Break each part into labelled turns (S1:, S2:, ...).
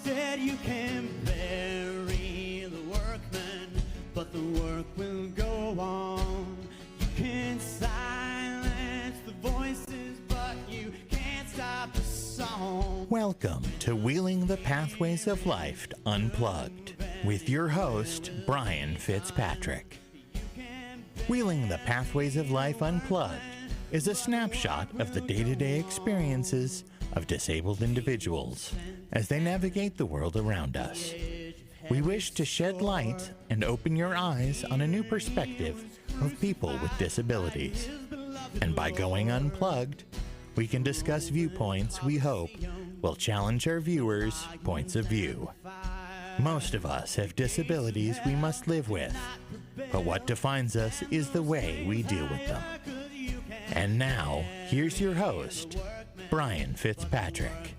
S1: Instead you can bury the workman, but the work will go on. You can silence the voices, but you can't stop the song.
S2: Welcome to Wheeling the Pathways of Life Unplugged with your host, Brain Fitzpatrick. Wheeling the Pathways of Life Unplugged is a snapshot of the day-to-day experiences of disabled individuals as they navigate the world around us. We wish to shed light and open your eyes on a new perspective of people with disabilities. And by going unplugged, we can discuss viewpoints we hope will challenge our viewers' points of view. Most of us have disabilities we must live with, but what defines us is the way we deal with them. And now, here's your host, Brain Fitzpatrick.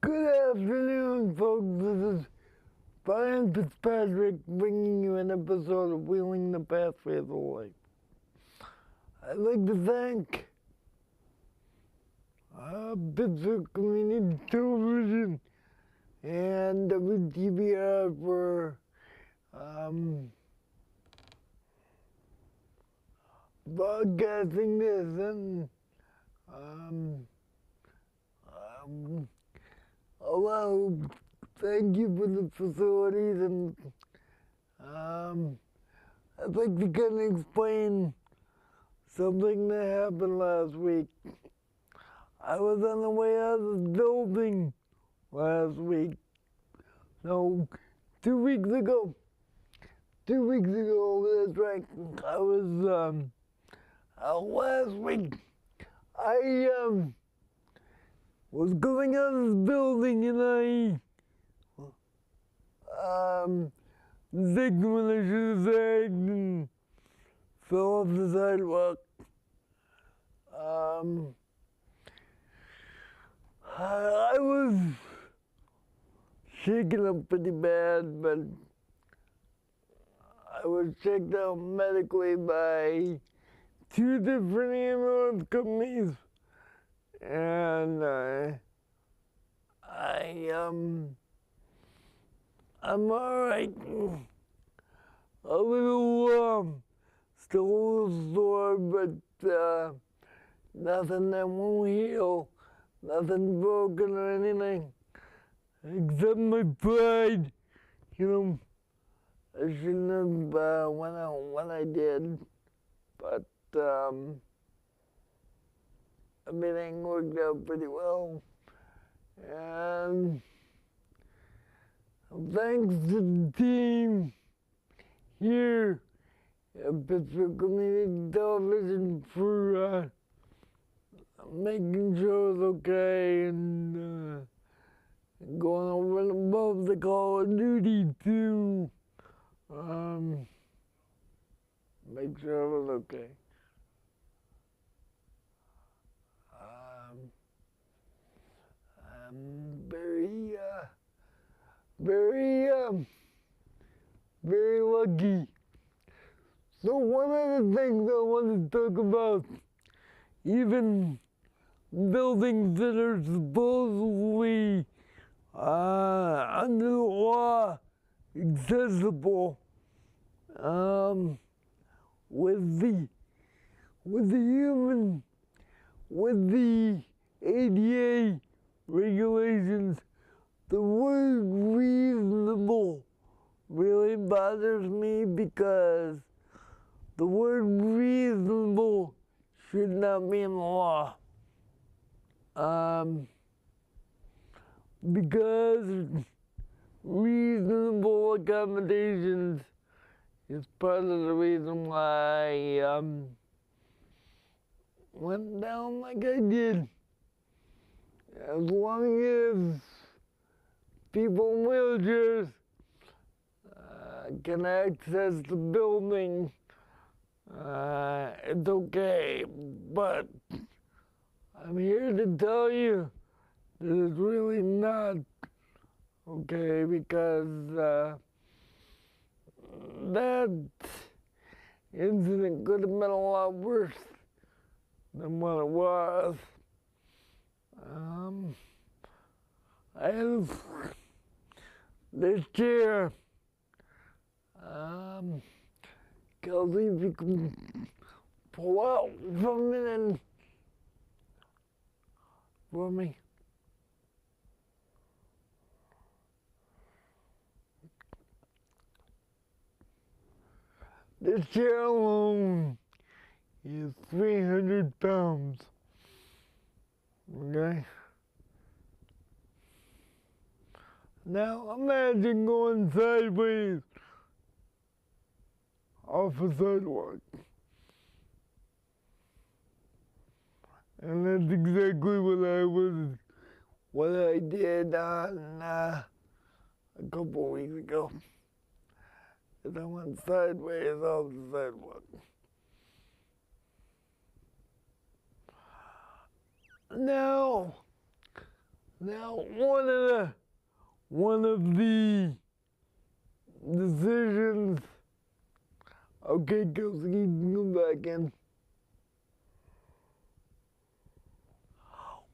S3: Good afternoon, folks. This is Brain Fitzpatrick bringing you an episode of Wheeling the Pathways of Life. I'd like to thank Pittsburgh Community Television and WTBR for broadcasting this, and thank you for the facilities, and I'd like to kind of explain something that happened last week. I was on the way out of the building last week. No, 2 weeks ago. 2 weeks ago, that's right. I was last week. I was going out of the building, and I zigged when I should have zagged and fell off the sidewalk. I was shaken up pretty bad, but I was checked out medically by 2 different ambulance companies, and I'm all right. A little, still a little sore, but nothing that won't heal, nothing broken or anything, except my pride. You know, I shouldn't have went out when I did, but everything worked out pretty well. And thanks to the team here at Pittsburgh Community Television for making sure it's okay, and going over and above the call of duty to make sure it was okay. I'm very lucky. So one of the things I want to talk about, even buildings that are supposedly under the law accessible, with the ADA regulations, the word reasonable really bothers me, because the word reasonable should not be in the law. Because reasonable accommodations is part of the reason why I went down like I did. As long as people in wheelchairs can access the building, it's okay. But I'm here to tell you that it's really not okay, because that incident could have been a lot worse than what it was. I have this chair. Kelsey, if you can pull out for a minute for me. This chair alone is 300 pounds. Okay? Now imagine going sideways off a sidewalk. And that's exactly what I did on a couple weeks ago. And I went sideways off the sidewalk. Now, one of the decisions. Okay, Kelsey, you can come back in.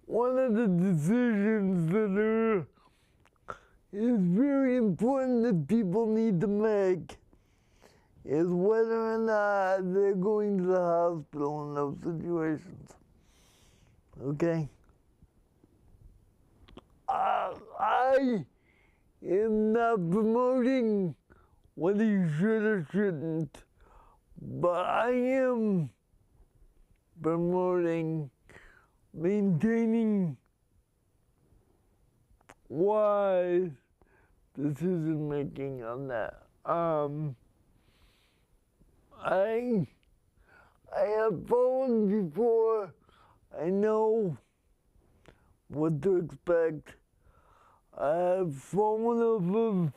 S3: One of the decisions that is very important that people need to make is whether or not they're going to the hospital in those situations. Okay? I am not promoting whether you should or shouldn't, but I am promoting maintaining wise decision making on that. I have fallen before. I know what to expect. I've fallen off of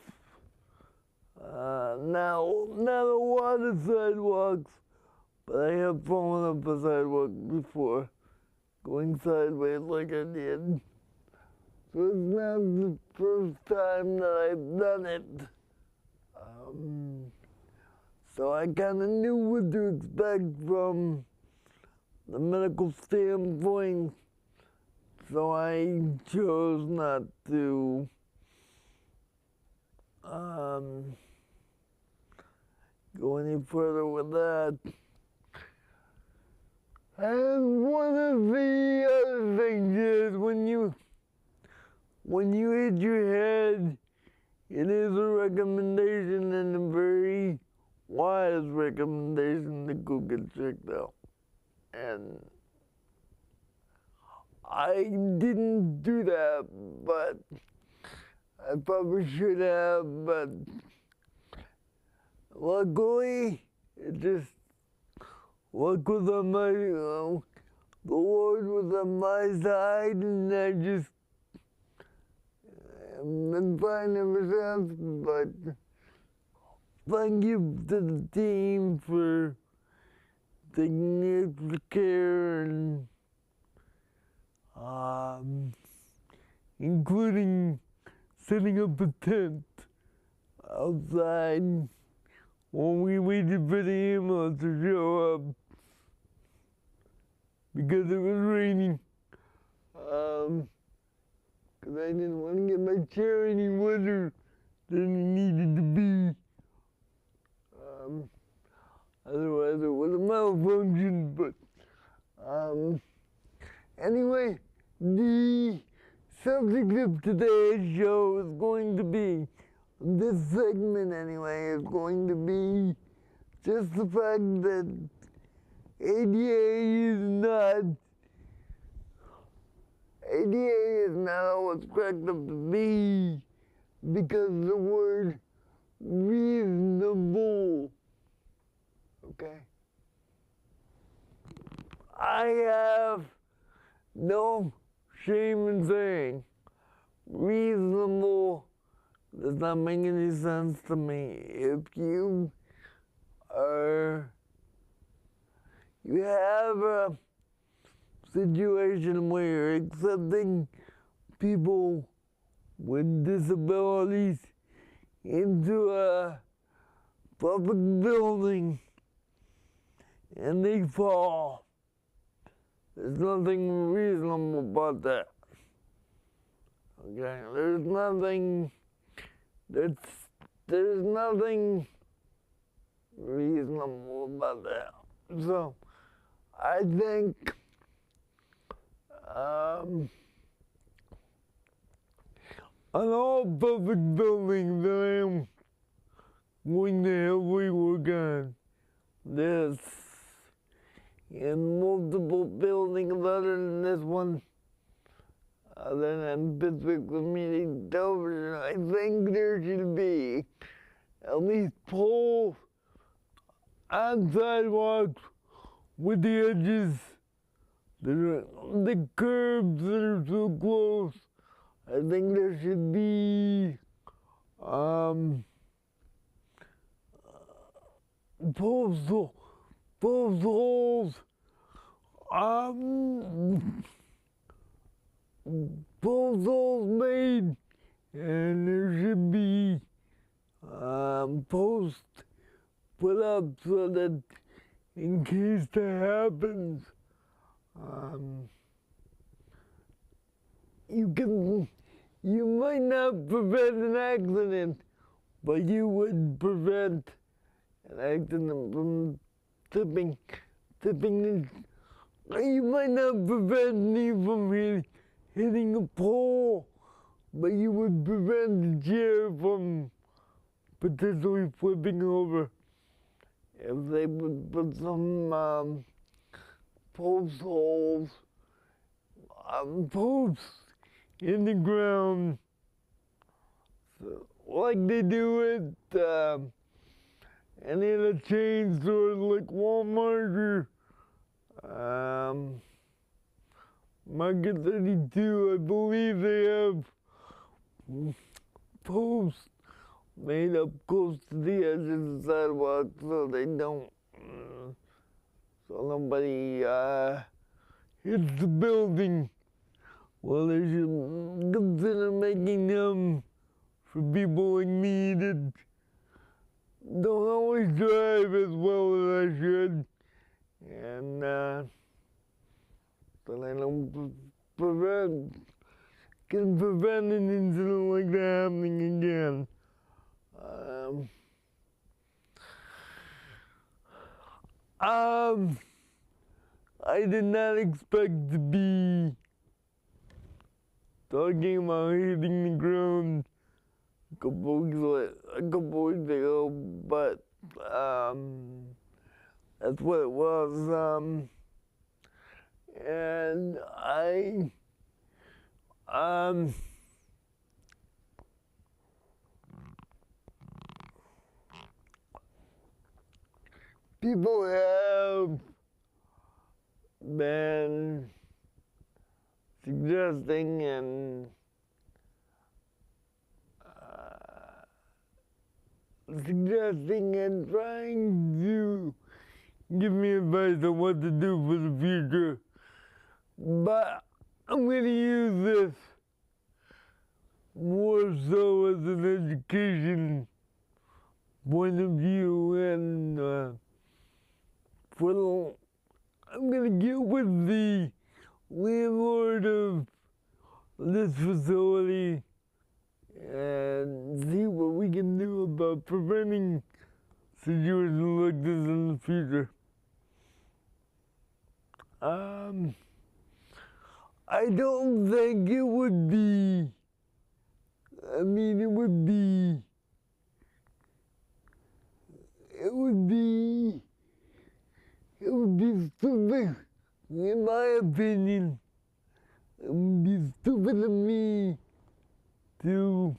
S3: now not a lot of sidewalks, but I have fallen off a sidewalk before, going sideways like I did. So it's not the first time that I've done it. So I kind of knew what to expect from the medical standpoint, so I chose not to go any further with that. And one of the other things is when you hit your head, it is a recommendation and a very wise recommendation to go get checked out. And I didn't do that, but I probably should have, but luckily, it just, luck was on my, the Lord was on my side, and I just, I've been fine ever since, but thank you to the team for taking extra care and including setting up a tent outside when we waited for the ambulance to show up because it was raining. Because I didn't want to get my chair any wetter than it needed to be. Otherwise it would have malfunctioned, but anyway, the subject of today's show is going to be, this segment anyway, is going to be just the fact that ADA is not how it's cracked up to be, because the word reasonable, okay? I have no shame in saying reasonable does not make any sense to me. If you have a situation where you're accepting people with disabilities into a public building and they fall, there's nothing reasonable about that. Okay, there's nothing reasonable about that. So I think on all public buildings that I'm going to heavily work on this in multiple buildings other than this one, other than Pittsburgh Community Television, I think there should be at least poles on sidewalks with the edges, the curbs that are so close. I think there should be post holes, post holes made, and there should be posts put up so that in case that happens, you might not prevent an accident, but you would prevent an accident from tipping. You might not prevent me from hitting a pole, but you would prevent the chair from potentially flipping over. If they would put some post holes, posts in the ground, so, like they do at any of the chain stores like Walmart or Market 32, I believe they have posts made up close to the edge of the sidewalk so they don't, so nobody hits the building. Well, they should consider making them for people like me that don't always drive as well as I should, and so they don't can prevent an incident like that happening again. I did not expect to be talking about hitting the ground a couple weeks ago, but that's what it was. And people have been suggesting and trying to give me advice on what to do for the future. But I'm going to use this more so as an education point of view, and I'm going to get with the landlord of this facility and see what we can do about preventing situations like this in the future. I don't think it would be, it would be stupid, in my opinion. It would be stupid of me to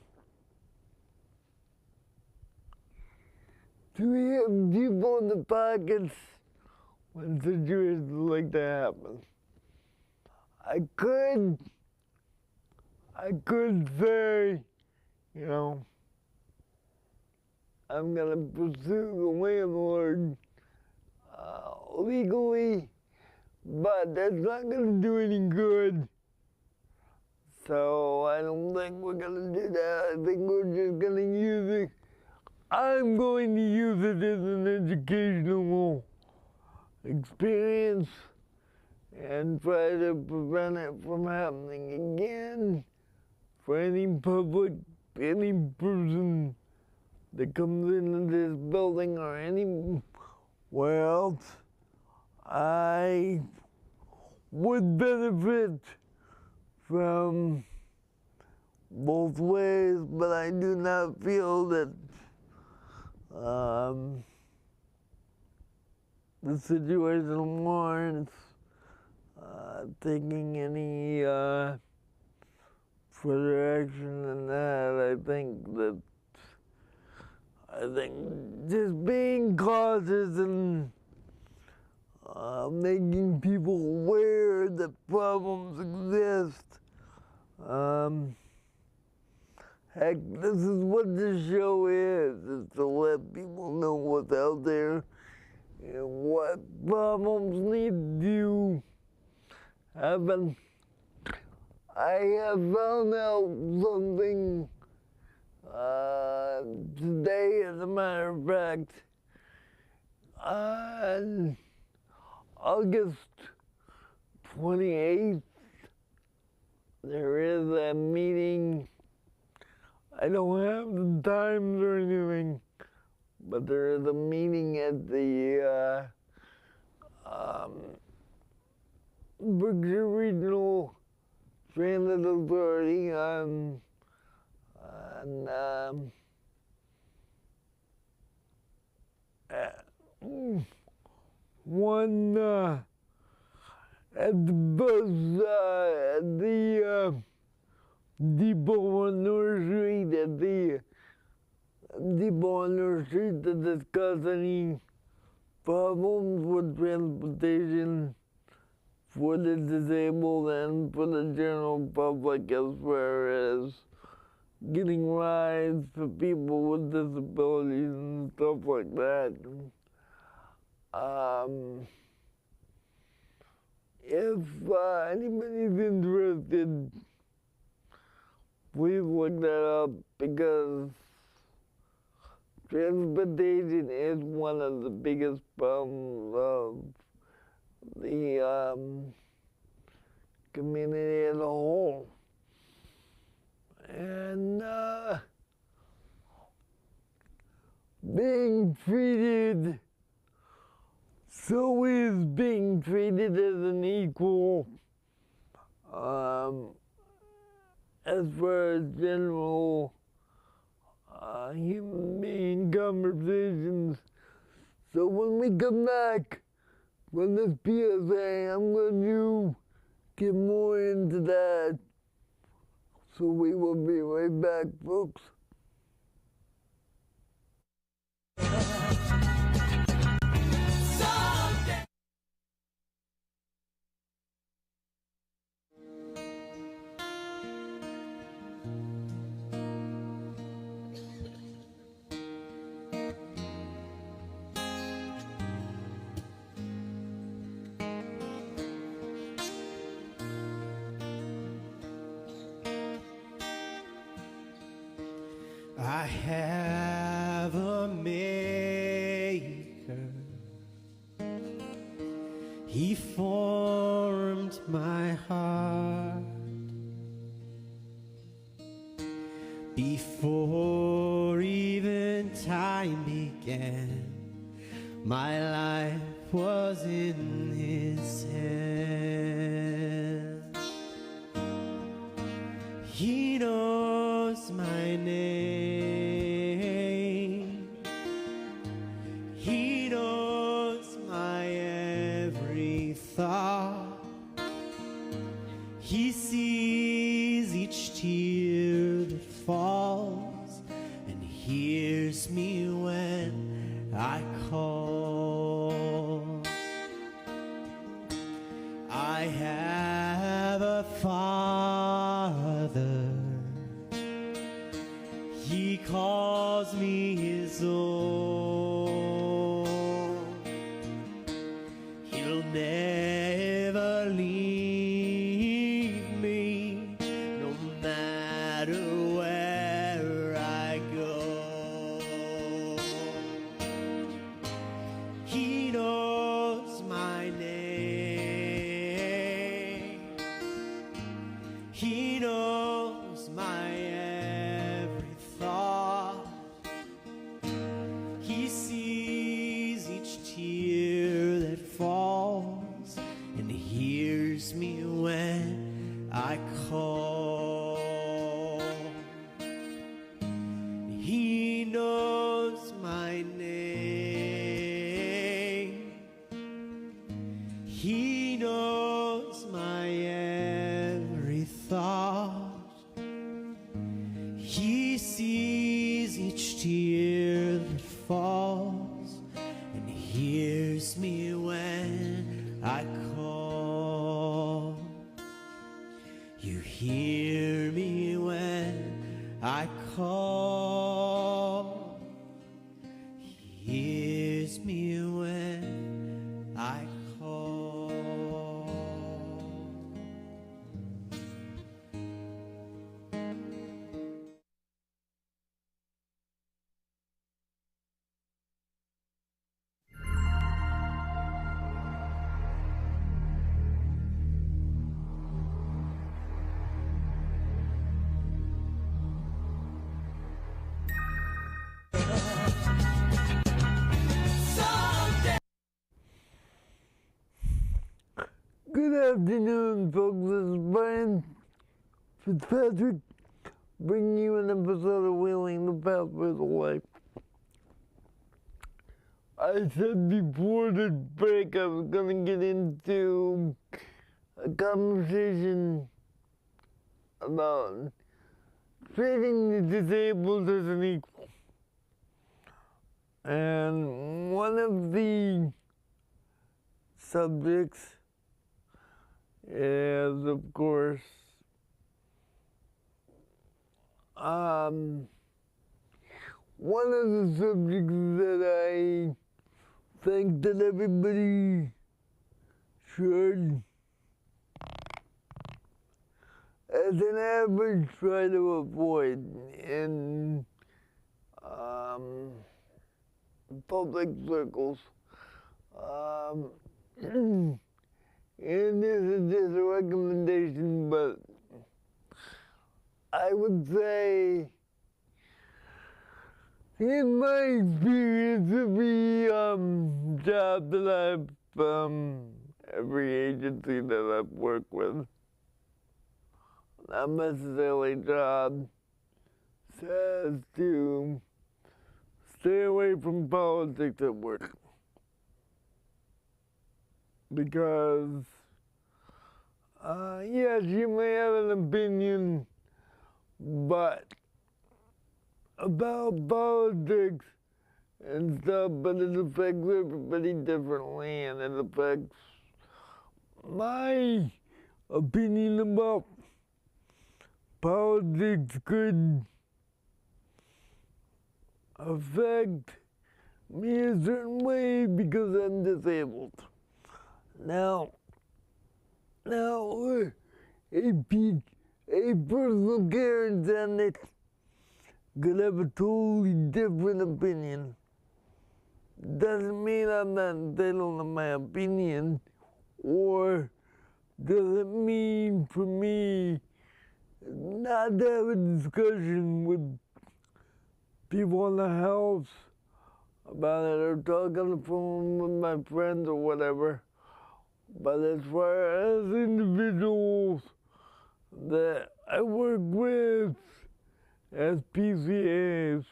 S3: hit people in the pockets when situations like that happen. I could say, you know, I'm gonna pursue the landlord legally, but that's not gonna do any good. So I don't think we're gonna do that. I think we're just gonna use it. I'm going to use it as an educational experience and try to prevent it from happening again for any person that comes into this building or anywhere else. I would benefit from both ways, but I do not feel that the situation warrants taking any further action than that. I think just being cautious and making people aware that problems exist. Heck, this is what this show is to let people know what's out there and what problems need to happen. I have found out something today, as a matter of fact. On August 28th, there is a meeting. I don't have the times or anything, but there is a meeting at the Berkshire Regional Transit Authority on one at the bus at the depot on North Street, at the depot on North Street, to discuss any problems with transportation for the disabled and for the general public, as far as getting rides for people with disabilities and stuff like that. If anybody's interested, please look that up, because transportation is one of the biggest problems of the community as a whole. And being treated, so is being treated as an equal, as far as general human being conversations. So when we come back from this PSA, I'm going to get more into that. So we will be right back, folks.
S1: I have a maker. He formed my heart before even time began. My life was in his hands. He knows my name. He knows my every thought. He sees each tear that falls and hears me when I call. I have a Father. He calls me his own. He'll never leave me, no matter where I go. He knows my name. He knows my when I call. He knows my name. He knows my every thought. He sees each tear that falls and hears me when I call. You hear me when I call. He hears me when I call.
S3: Good afternoon, folks. This is Brain Fitzpatrick, bringing you an episode of Wheeling the Pathways of Life. I said before the break I was going to get into a conversation about treating the disabled as an equal. And one of the subjects is, of course, one of the subjects that I think that everybody should, as an average, try to avoid in public circles. And this is just a recommendation, but I would say, in my experience, every job that I've, every agency that I've worked with, not necessarily job, says to stay away from politics at work. Because, yes, you may have an opinion, but about politics and stuff, but it affects everybody differently, and it affects my opinion about politics could affect me a certain way because I'm disabled. Now, a personal care attendant could have a totally different opinion. Doesn't mean I'm not entitled to my opinion, or doesn't mean for me not to have a discussion with people in the house about it, or talk on the phone with my friends or whatever. But as far as individuals that I work with as PCAs,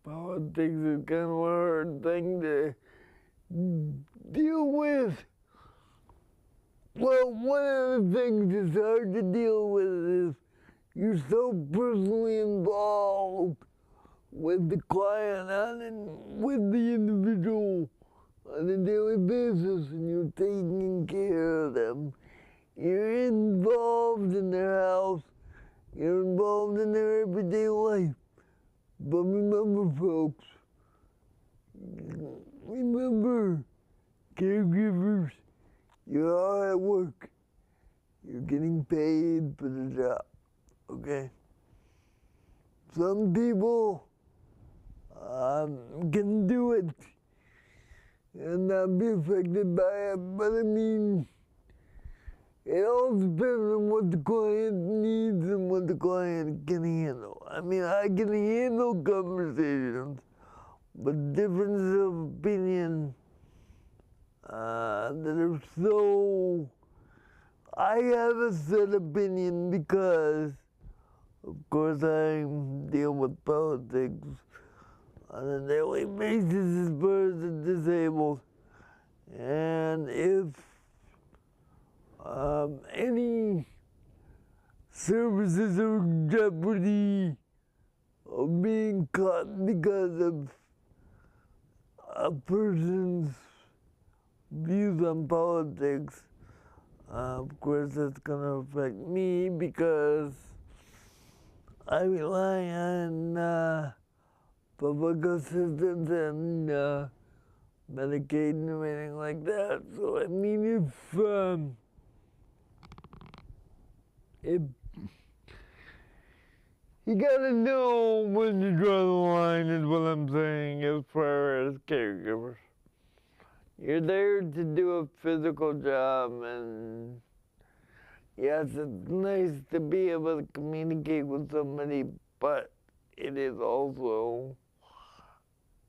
S3: politics is kind of a hard thing to deal with. Well, one of the things that's hard to deal with is you're so personally involved with the client and with the individual on a daily basis, and you're taking care of them. You're involved in their house. You're involved in their everyday life. But remember, folks, remember, caregivers, you are at work. You're getting paid for the job, okay? Some people can do it and not be affected by it, but I mean, it all depends on what the client needs and what the client can handle. I mean, I can handle conversations, but differences of opinion that are so I have a set opinion because, of course, I deal with politics on a daily basis as far as the disabled. And if any services are in jeopardy of being cut because of a person's views on politics, of course that's going to affect me because I rely on public assistance and Medicaid and everything like that. So I mean, if you gotta know when to draw the line is what I'm saying as far as caregivers. You're there to do a physical job, and yes, it's nice to be able to communicate with somebody, but it is also,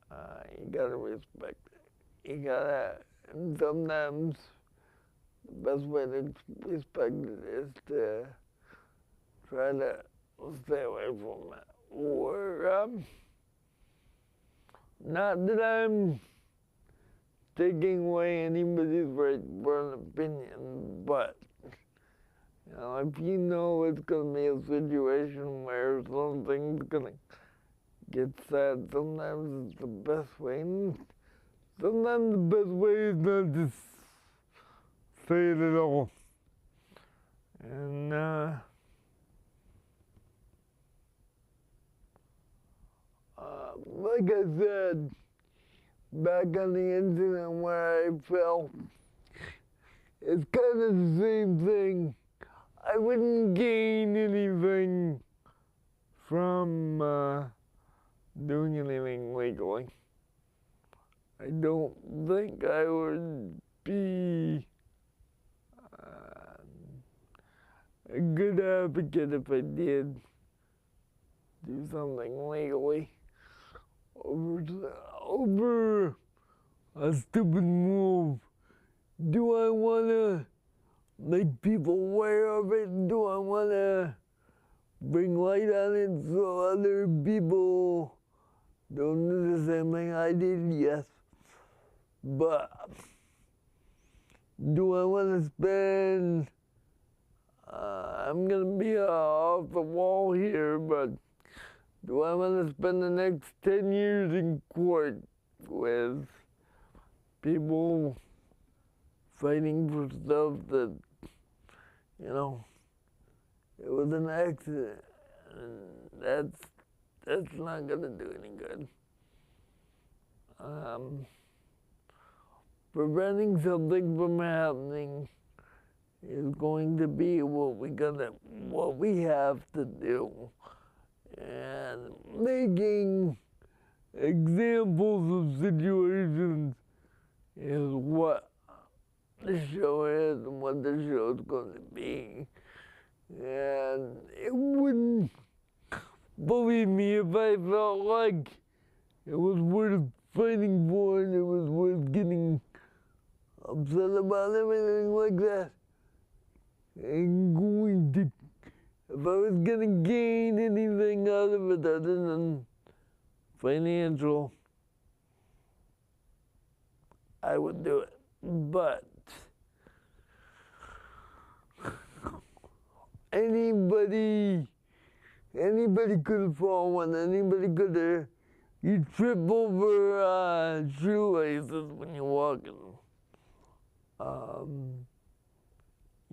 S3: you gotta respect it. You gotta, and sometimes the best way to respect it is to try to stay away from it. Or, not that I'm taking away anybody's right for an opinion, but, you know, if you know it's going to be a situation where something's going to get said, sometimes it's the best way. Sometimes the best way is not to say it at all. And, like I said, back on the incident where I fell, it's kind of the same thing. I wouldn't gain anything from doing anything legally. I don't think I would be a good advocate if I did do something legally over a stupid move. Do I want to make people aware of it? Do I want to bring light on it so other people don't do the same thing I did? Yes. But do I want to spend, I'm going to be off the wall here, but do I want to spend the next 10 years in court with people fighting for stuff that, you know, it was an accident, and that's not going to do any good. Preventing something from happening is going to be what we have to do. And making examples of situations is what the show is and what the show is going to be. And it wouldn't, believe me, if I felt like it was worth fighting for and it was worth getting upset about everything like that, and going to, if I was going to gain anything out of it other than financial, I would do it. But anybody could have fallen, anybody could have, you trip over shoelaces when you're walking.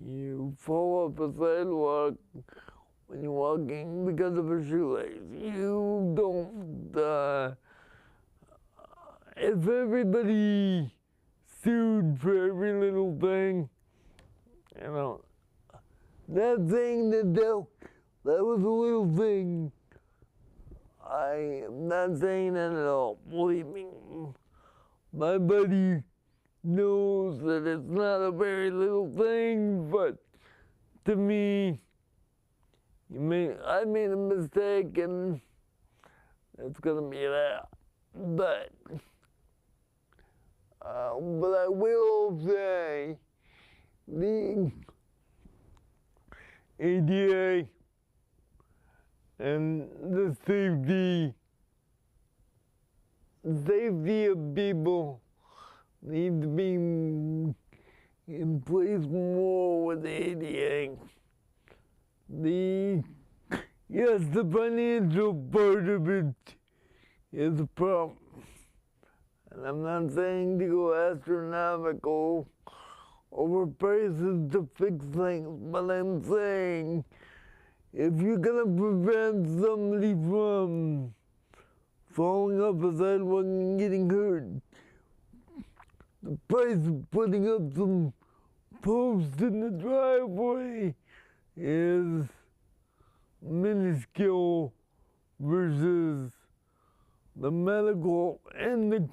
S3: You fall off a sidewalk when you're walking because of a shoelace. You don't, if everybody sued for every little thing, you know, that thing that was a little thing, I am not saying that at all. Believe me, my buddy knows that it's not a very little thing, but to me, I made a mistake, and it's gonna be that. But I will say, the ADA and the safety of people need to be in place more with ADA. Yes, the financial part of it is a problem. And I'm not saying to go astronomical over prices to fix things, but I'm saying if you're gonna prevent somebody from falling off a sidewalk and getting hurt, the price of putting up some posts in the driveway is minuscule versus the medical and the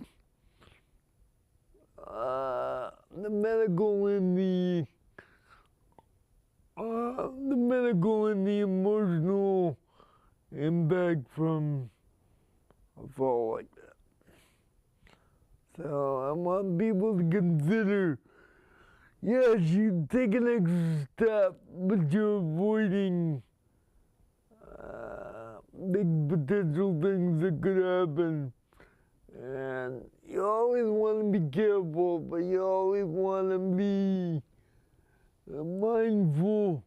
S3: medical and the emotional impact from a fall like that. So I want people to consider, yes, you take an extra step, but you're avoiding big potential things that could happen. And you always want to be careful, but you always want to be mindful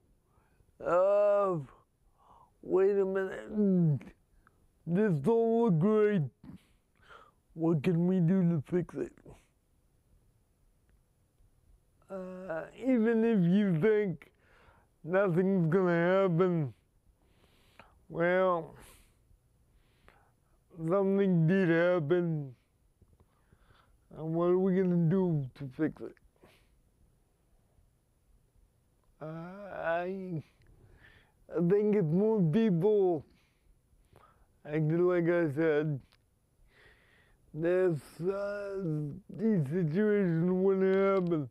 S3: of, wait a minute, this don't look right. What can we do to fix it? Even if you think nothing's gonna happen, well, something did happen, and what are we gonna do to fix it? I think if more people acted like I said, this these situations wouldn't happen.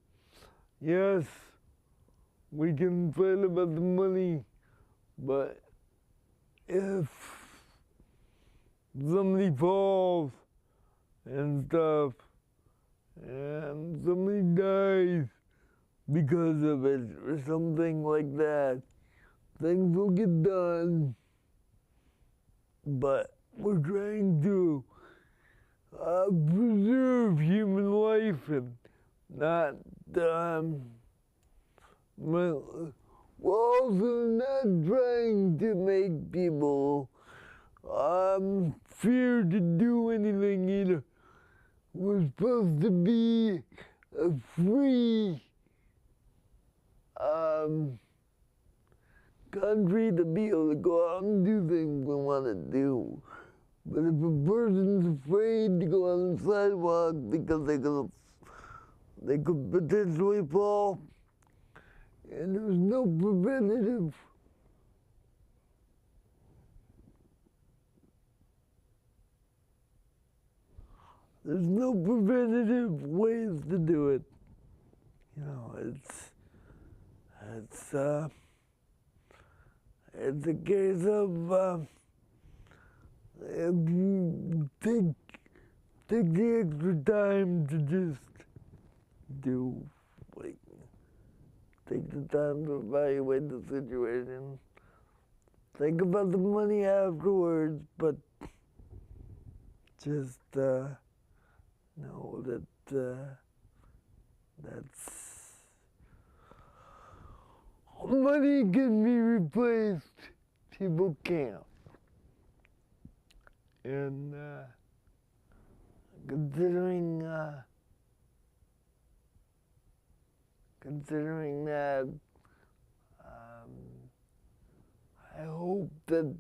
S3: Yes, we can fight about the money, but if somebody falls and stuff, and somebody dies because of it, or something like that, things will get done, but we're trying to preserve human life and not, we're also not trying to make people fear to do anything either. We're supposed to be a free country to be able to go out and do things we want to do. But if a person's afraid to go on the sidewalk because they could potentially fall, and there's no preventative ways to do it. You know, it's a case of if you take the extra time to just do, like, take the time to evaluate the situation, think about the money afterwards, but just know that that's money can be replaced, people can't. And considering that, I hope that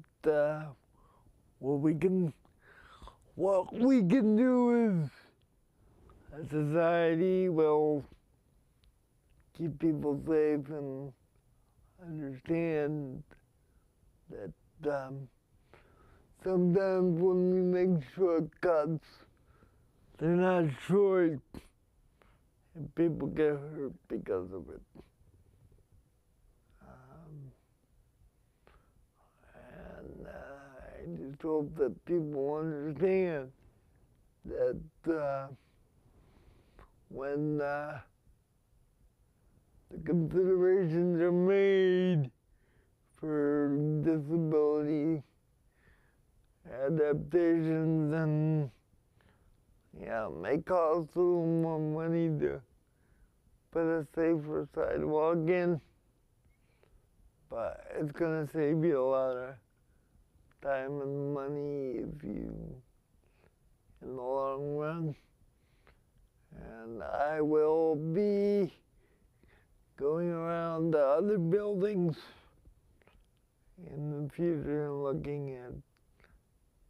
S3: what we can do as a society will keep people safe and understand that sometimes when we make shortcuts, they're not short, and people get hurt because of it. And I just hope that people understand that when the considerations are made disability adaptations, and yeah, it may cost a little more money to put a safer sidewalk in, but it's gonna save you a lot of time and money if you, in the long run. And I will be going around the other buildings in the future and looking at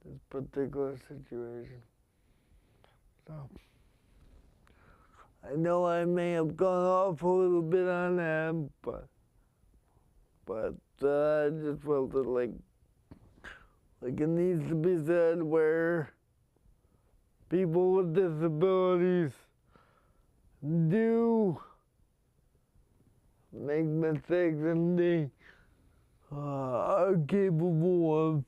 S3: this particular situation. So, I know I may have gone off a little bit on that, but I just felt it like it needs to be said where people with disabilities do make mistakes, and they are capable of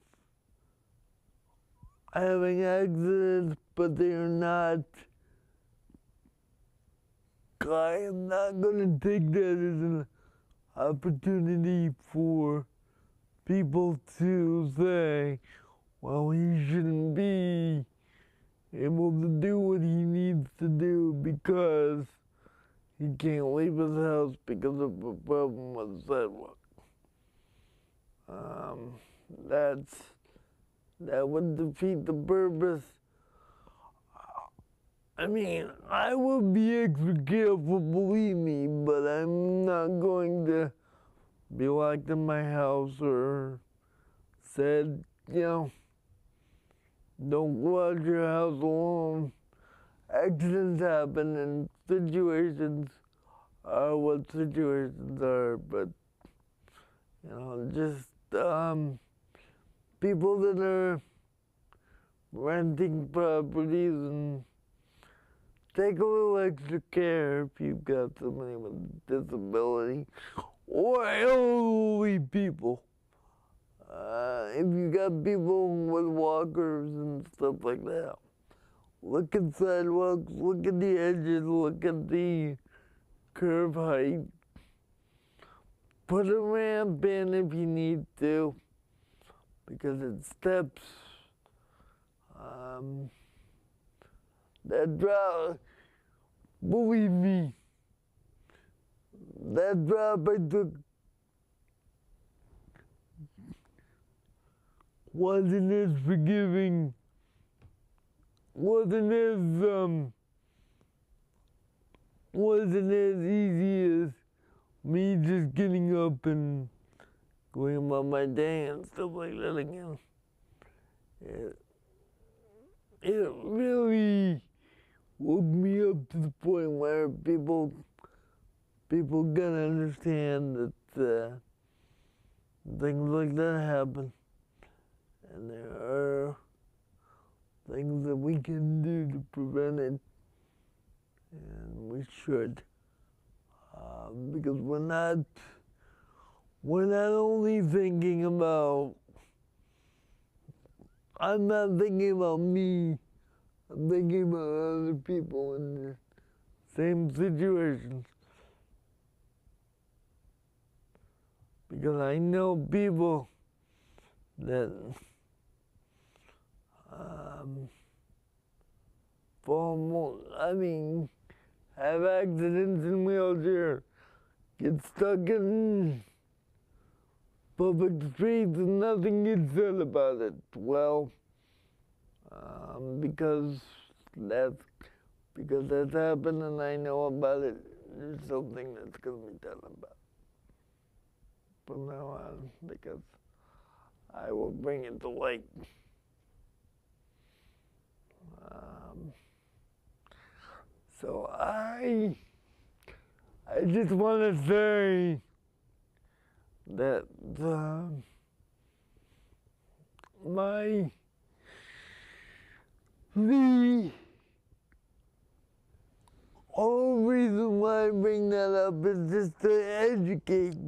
S3: having accidents, but they are not. I am not going to take that as an opportunity for people to say, well, he shouldn't be able to do what he needs to do because he can't leave his house because of a problem with the sidewalk. That would defeat the purpose. I mean, I will be extra careful, believe me, but I'm not going to be locked in my house or said, don't go out your house alone. Accidents happen and situations are what situations are, but, just people that are renting properties, and take a little extra care if you've got somebody with a disability or elderly people. If you got people with walkers and stuff like that, look at sidewalks, look at the edges, look at the curb height. Put a ramp in if you need to, because it steps. That drop, believe me, that drop I took wasn't as forgiving, wasn't as easy as me just getting up and going about my day and stuff like that again. It really woke me up to the point where people gotta understand that things like that happen, and there are things that we can do to prevent it, and we should, because we're not only thinking about. I'm not thinking about me. I'm thinking about other people in the same situations. Because I know people that have accidents in wheelchair, get stuck in public streets and nothing gets said about it. Well, because that's happened and I know about it, there's something that's going to be done about it from now on, because I will bring it to light. So I just want to say that the whole reason why I bring that up is just to educate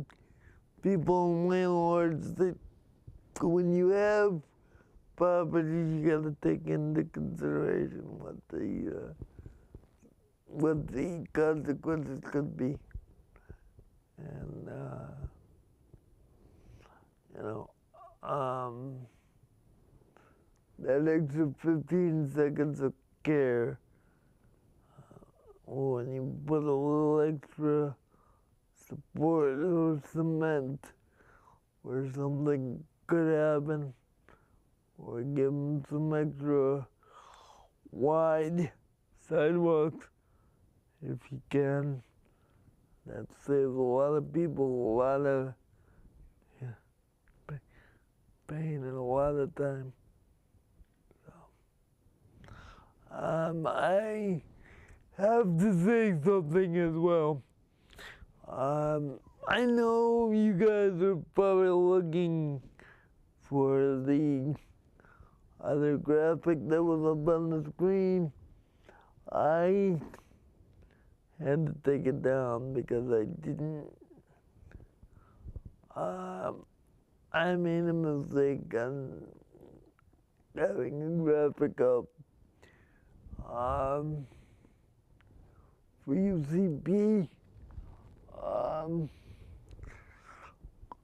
S3: people and landlords that when you have properties, you got to take into consideration what the consequences could be. And, that extra 15 seconds of care, when you put a little extra support or cement where something could happen, or give them some extra wide sidewalks if you can. That saves a lot of people a lot of pain and a lot of time. So, I have to say something as well. I know you guys are probably looking for the other graphic that was up on the screen. I had to take it down because I didn't. I made a mistake on having a graphic up. For UCP,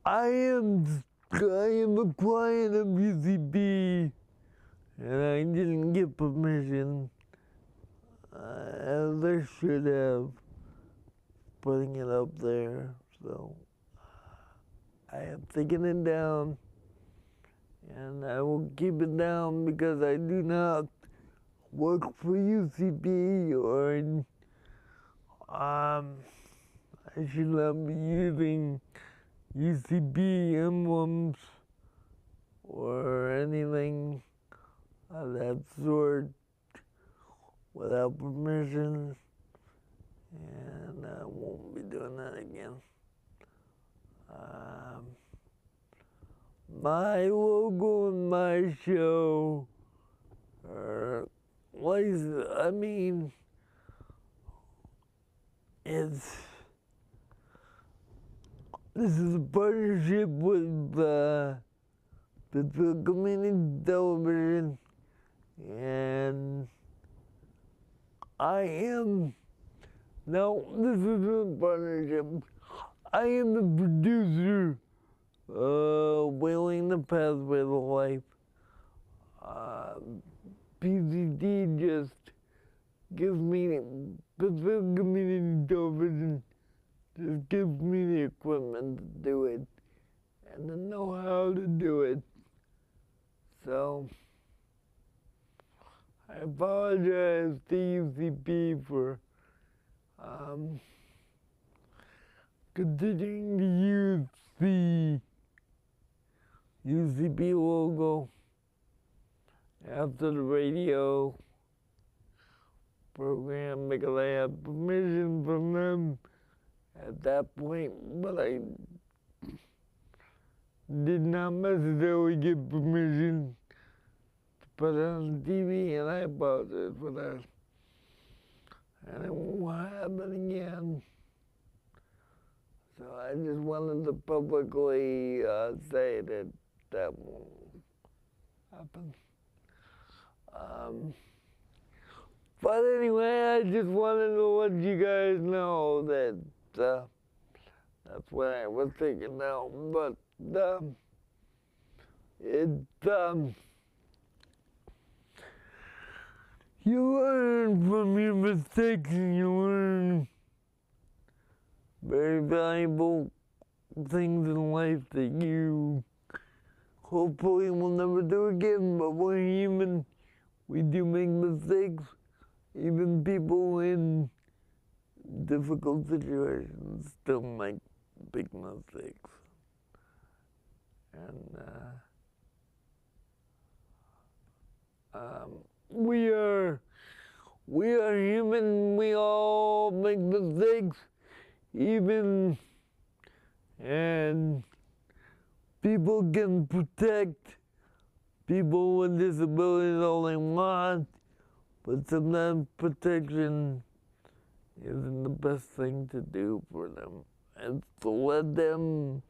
S3: I am a client of UCP, and I didn't get permission, as I should have, putting it up there. So I have taken it down, and I will keep it down because I do not work for UCP, or I should not be using UCP emblems or anything of that sort without permission, and I won't be doing that again. My logo and my show are, I mean, this is a partnership with Pittsburgh Community Television, and this is a partnership. I am the producer of Wheeling the Pathway to Life. PCT just gives me, Pittsburgh Community Television just gives me the equipment to do it and the know-how to do it. So I apologize to UCP for continuing to use the UCP logo after the radio program because I had permission from them at that point, but I did not necessarily get permission to put it on TV, and I apologize for that. And it won't happen again. So I just wanted to publicly say that won't happen. But anyway, I just wanted to let you guys know that that's what I was thinking now. But you learn from your mistakes, and you learn very valuable things in life that you hopefully will never do again. But we're human. We do make mistakes. Even people in difficult situations still make big mistakes. And we are human. We all make mistakes. And people can protect people with disabilities all they want, but sometimes protection isn't the best thing to do for them. It's to let them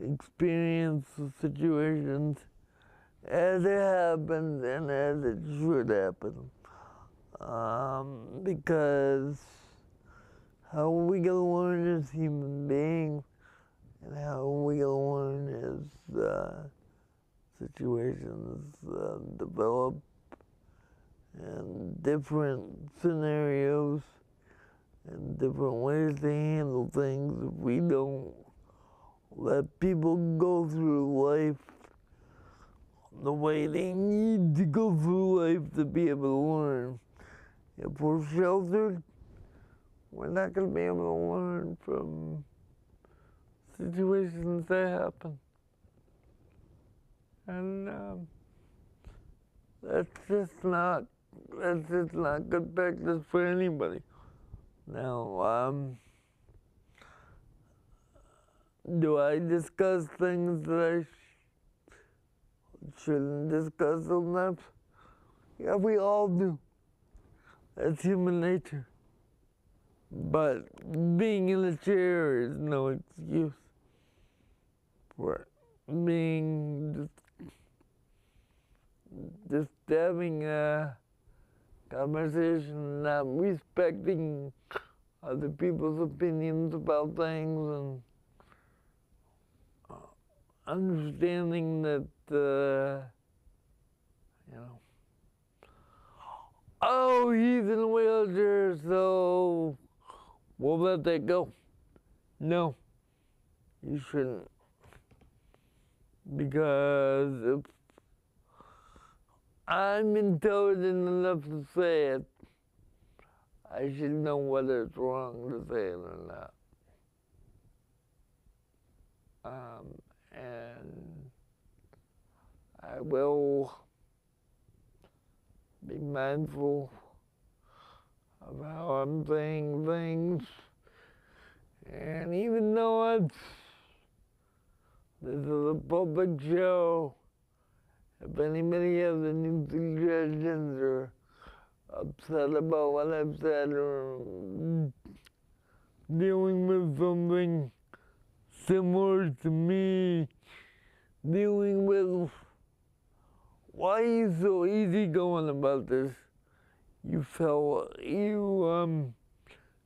S3: experience the situations as it happens and as it should happen. Because how are we going to learn as human beings, and how are we going to learn situations develop and different scenarios and different ways to handle things if we don't let people go through life the way they need to go through life to be able to learn. If we're sheltered, we're not going to be able to learn from situations that happen. And that's just not good practice for anybody. Now, do I discuss things that I shouldn't discuss enough? Yeah, we all do. That's human nature. But being in a chair is no excuse for being just having a conversation, not respecting other people's opinions about things, and understanding that, you know, oh, he's in a wheelchair, so we'll let that go. No, you shouldn't. Because if I'm intelligent enough to say it, I should know whether it's wrong to say it or not. And I will be mindful of how I'm saying things. And even though this is a public show, if anybody has any suggestions or upset about what I've said or dealing with something similar to me, dealing with why are you so easygoing about this? You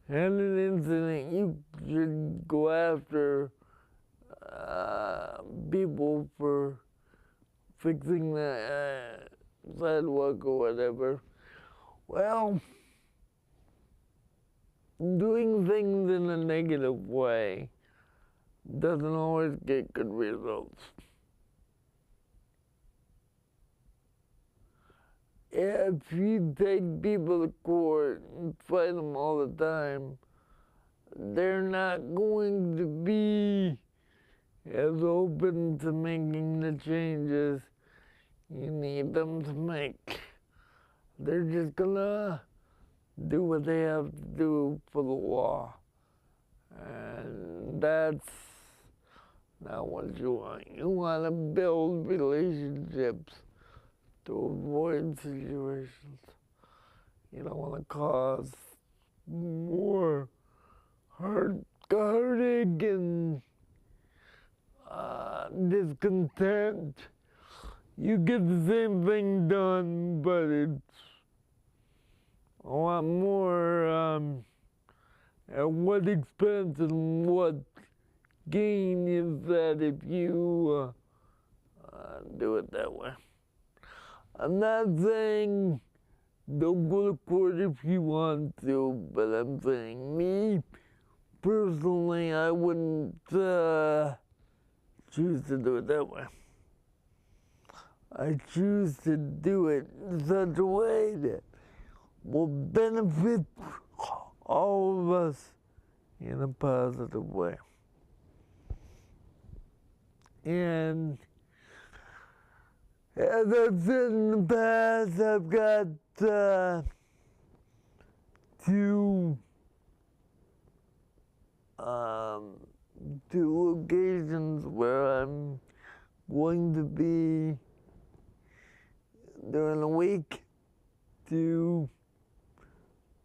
S3: had an incident, you should go after people for fixing the sidewalk or whatever. Well, doing things in a negative way doesn't always get good results. If you take people to court and fight them all the time, they're not going to be as open to making the changes you need them to make. They're just gonna do what they have to do for the law. And that's not what you want. You want to build relationships to avoid situations. You don't want to cause more heartache and discontent. You get the same thing done, but it's a lot more at what expense and what gain is that if you do it that way. I'm not saying don't go to court if you want to, but I'm saying me, personally, I wouldn't choose to do it that way. I choose to do it in such a way that will benefit all of us in a positive way. And as I've said in the past, I've got two occasions where I'm going to be during the week to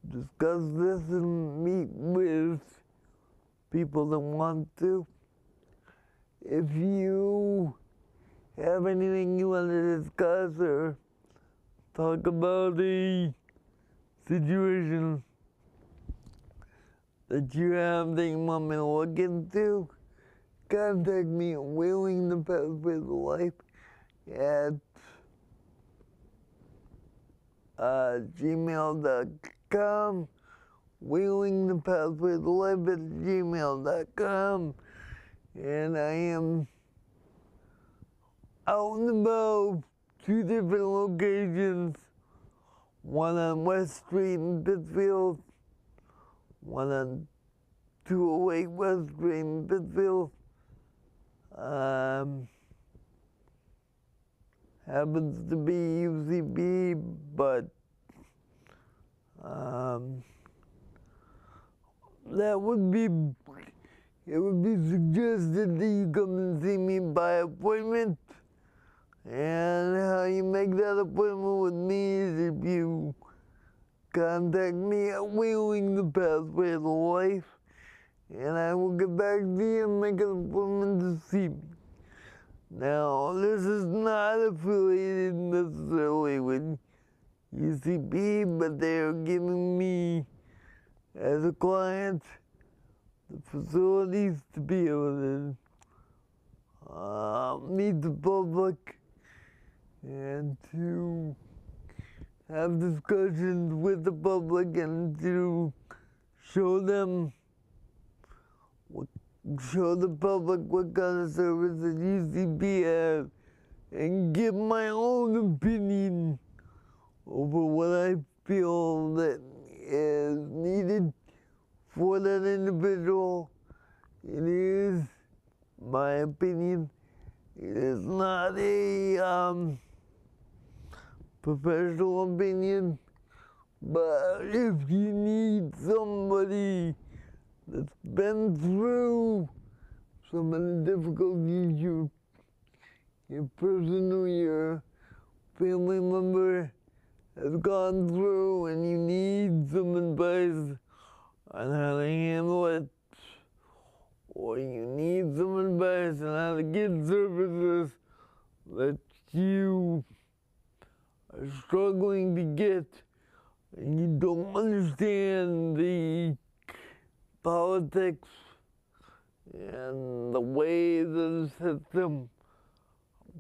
S3: discuss this and meet with people that want to. If you have anything you want to discuss or talk about a situation that you have that you want me to look into, contact me at Wheeling the Pathways of Life at gmail.com, wheelingthepathwaytolife@gmail.com, and I am out and about, 2 different locations, one on West Street in Pittsfield, one on 208 West Street in Pittsfield. Happens to be UCB, but it would be suggested that you come and see me by appointment. And how you make that appointment with me is if you contact me at Wheeling the Pathway to Life, and I will get back to you and make an appointment to see me. Now, this is not affiliated necessarily with UCB, but they are giving me, as a client, the facilities to be able to meet the public and to have discussions with the public and to show the public what kind of services UCB has and give my own opinion over what I feel that is needed for that individual. It is my opinion. It is not a professional opinion, but if you need somebody that's been through some of the difficulties your person or your family member has gone through, and you need some advice on how to handle it, or you need some advice on how to get services that you are struggling to get, and you don't understand the politics and the way the system,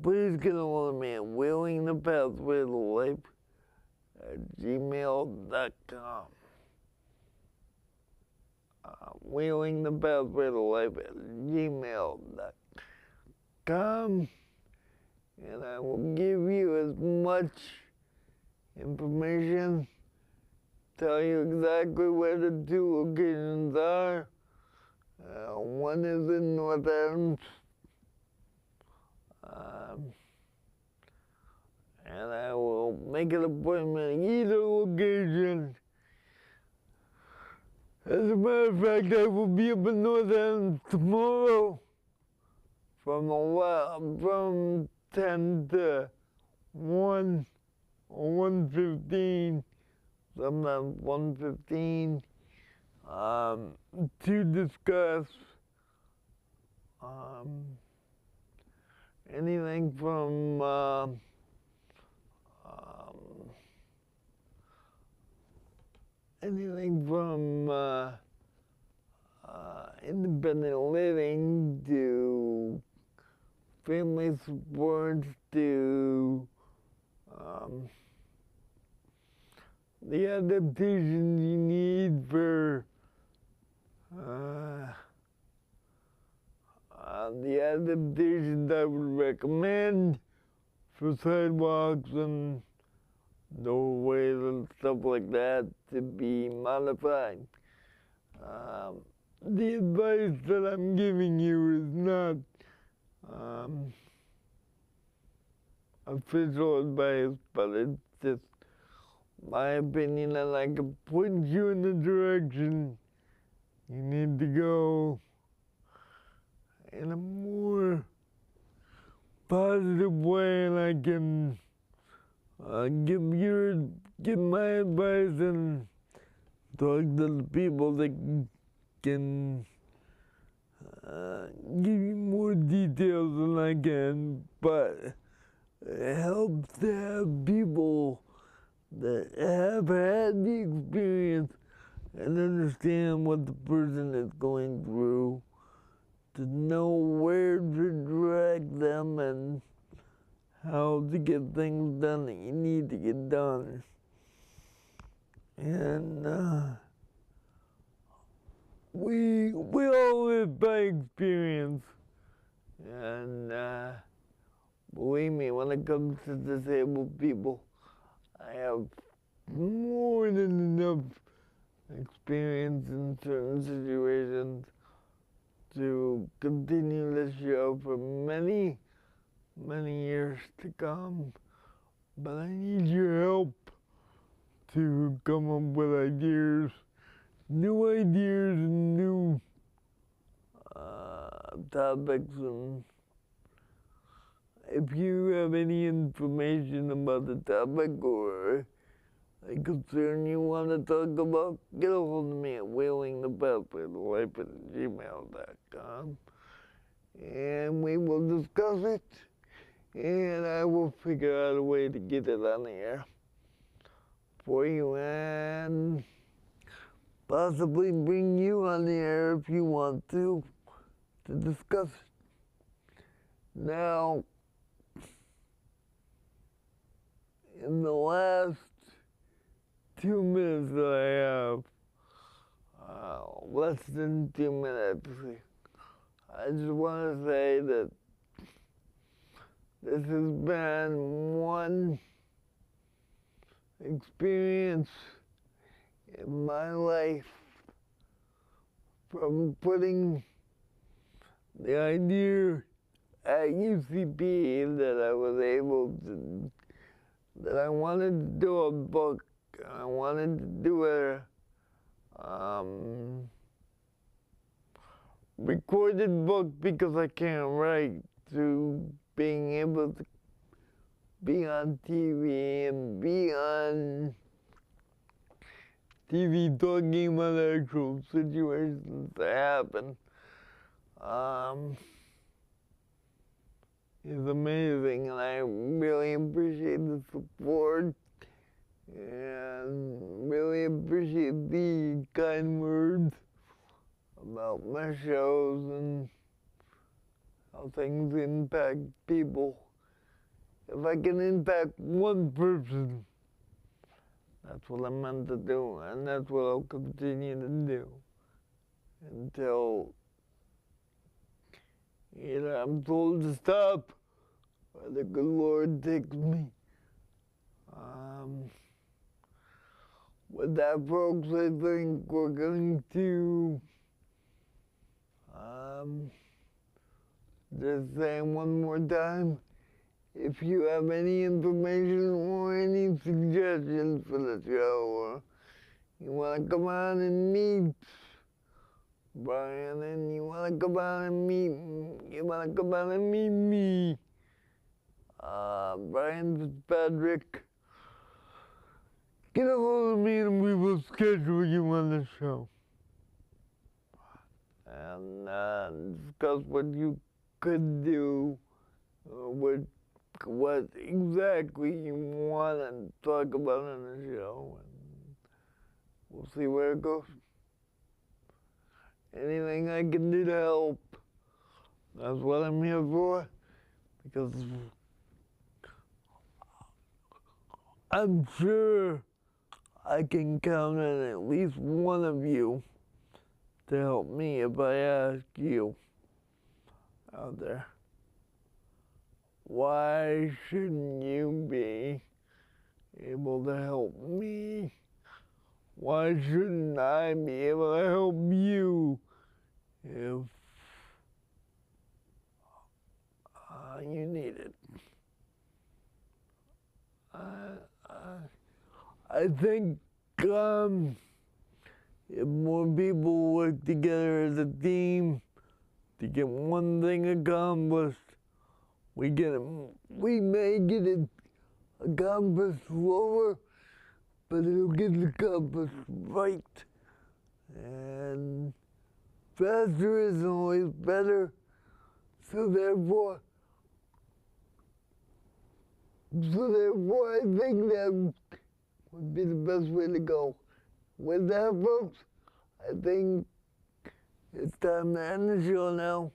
S3: please get a hold of me at Wheeling the Pathway to Life at gmail.com. Wheeling the Pathway to Life at gmail.com, and I will give you as much information, tell you exactly where the 2 locations are. One is in North Adams, and I will make an appointment at either location. As a matter of fact, I will be up in North Adams tomorrow from 10 to 1 or 1:15, sometimes 1:15, to discuss anything from independent living to family support to the adaptations you need for the adaptations I would recommend for sidewalks and doorways and stuff like that to be modified. The advice that I'm giving you is not official advice, but it's just my opinion, and I can point you in the direction you need to go in a more positive way, and I can give my advice and talk to the people that can give you more details than I can, but it helps to have people that have had the experience and understand what the person is going through, to know where to direct them and how to get things done that you need to get done. And we all live by experience. And believe me, when it comes to disabled people, I have more than enough experience in certain situations to continue this show for many, many years to come. But I need your help to come up with ideas, and new topics. And if you have any information about the topic or a concern you want to talk about, get a hold of me at wheelingthepathwaytolife@gmail.com, and we will discuss it, and I will figure out a way to get it on the air for you, and possibly bring you on the air if you want to discuss it. Now, in the last 2 minutes that I have, less than 2 minutes, I just want to say that this has been one experience in my life from putting the idea at UCP that I was able to, that I wanted to do a book. I wanted to do a recorded book because I can't write, to being able to be on TV and be on TV talking about actual situations that happen is amazing, and I really appreciate the support and really appreciate the kind words about my shows and how things impact people. If I can impact one person, that's what I'm meant to do, and that's what I'll continue to do until either I'm told to stop or the good Lord takes me. With that, folks, I think we're going to just say one more time, if you have any information or any suggestions for the show, or you want to come on and meet Brian, and you want to come on and meet me, Brain Fitzpatrick, get a hold of me and we will schedule you on the show. And discuss what you could do, what exactly you want to talk about on the show. And we'll see where it goes. Anything I can do to help, that's what I'm here for, because I'm sure I can count on at least one of you to help me if I ask you out there. Why shouldn't you be able to help me? Why shouldn't I be able to help you if you need it? I think if more people work together as a team to get one thing accomplished, we may get it accomplished slower, but it'll get accomplished right. And faster isn't always better, so therefore I think that would be the best way to go. With that, folks, I think it's time to end the show now,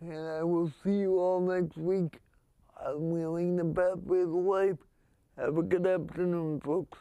S3: and I will see you all next week I'm Wheeling the Pathways of Life. Have a good afternoon, folks.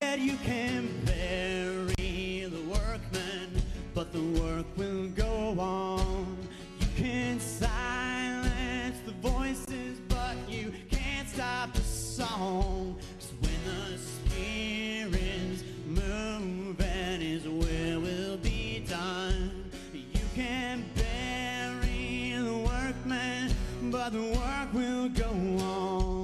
S1: You can bury the workman, but the work will go on. You can silence the voices, but you can't stop the song. 'Cause when the spirit's moving is where we'll be done. You can bury the workman, but the work will go on.